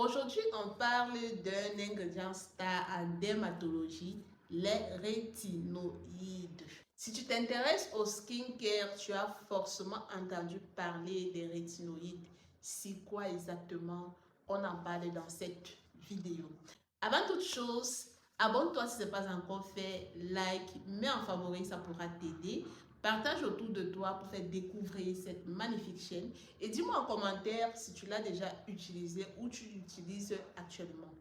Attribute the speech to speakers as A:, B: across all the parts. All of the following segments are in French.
A: Aujourd'hui, on parle d'un ingrédient star en dermatologie, les rétinoïdes. Si tu t'intéresses au skincare, tu as forcément entendu parler des rétinoïdes. C'est quoi exactement? On en parle dans cette vidéo. Avant toute chose, abonne-toi si ce n'est pas encore fait, like, mets en favori, ça pourra t'aider. Partage autour de toi pour faire découvrir cette magnifique chaîne et dis-moi en commentaire si tu l'as déjà utilisé ou tu l'utilises actuellement.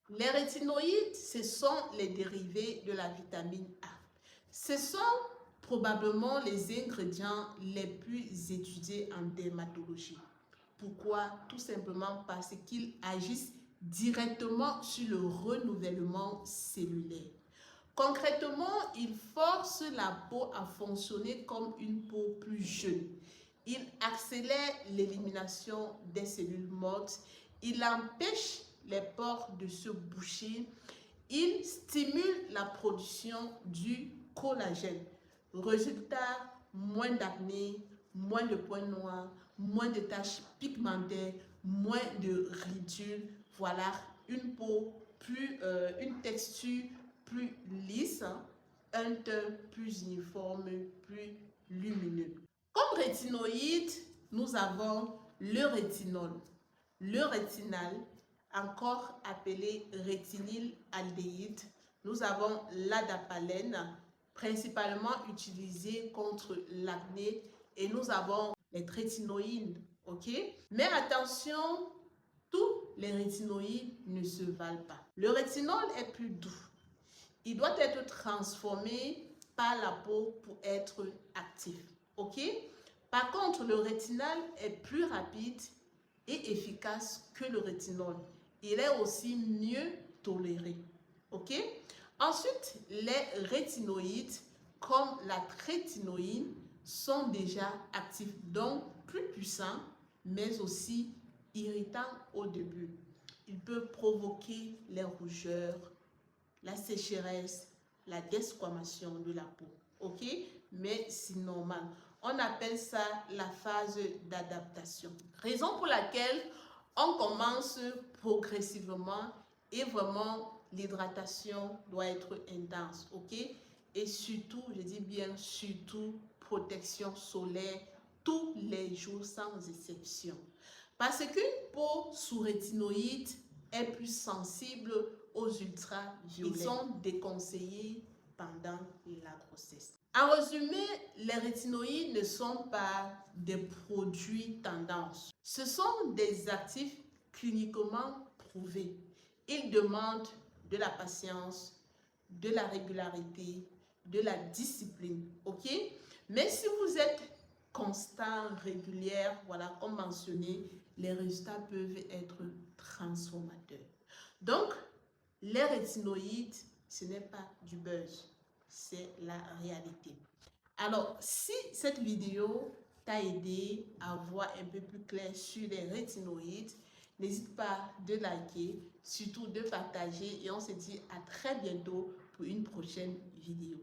A: Les rétinoïdes, ce sont les dérivés de la vitamine A. Ce sont probablement les ingrédients les plus étudiés en dermatologie. Pourquoi? Tout simplement parce qu'ils agissent directement sur le renouvellement cellulaire. Concrètement, il force la peau à fonctionner comme une peau plus jeune. Il accélère l'élimination des cellules mortes. Il empêche les pores de se boucher. Il stimule la production du collagène. Résultat, moins d'acné, moins de points noirs, moins de taches pigmentaires, moins de ridules. Voilà, une peau une texture plus lisse, un teint plus uniforme, plus lumineux. Comme rétinoïde, nous avons le rétinol, le rétinal, encore appelé rétinylaldéhyde. Nous avons l'adapalène, principalement utilisé contre l'acné, et nous avons les rétinoïdes, ok? Mais attention, tous les rétinoïdes ne se valent pas. Le rétinol est plus doux. Il doit être transformé par la peau pour être actif, ok? Par contre, le rétinal est plus rapide et efficace que le rétinol. Il est aussi mieux toléré, ok? Ensuite, les rétinoïdes, comme la trétinoïne, sont déjà actifs, donc plus puissants, mais aussi irritants au début. Il peut provoquer les rougeurs, la sécheresse, la desquamation de la peau, ok? Mais c'est normal. On appelle ça la phase d'adaptation. Raison pour laquelle on commence progressivement et vraiment l'hydratation doit être intense, ok? Et surtout, je dis bien surtout, protection solaire tous les jours sans exception. Parce qu'une peau sous rétinoïde est plus sensible aux ultraviolets. Ils sont déconseillés pendant la grossesse. En résumé, les rétinoïdes ne sont pas des produits tendance. Ce sont des actifs cliniquement prouvés. Ils demandent de la patience, de la régularité, de la discipline, ok? Mais si vous êtes constant, régulière, voilà, comme mentionné, les résultats peuvent être transformateurs. Donc, les rétinoïdes, ce n'est pas du buzz, c'est la réalité. Alors, si cette vidéo t'a aidé à voir un peu plus clair sur les rétinoïdes, n'hésite pas de liker, surtout de partager et on se dit à très bientôt pour une prochaine vidéo.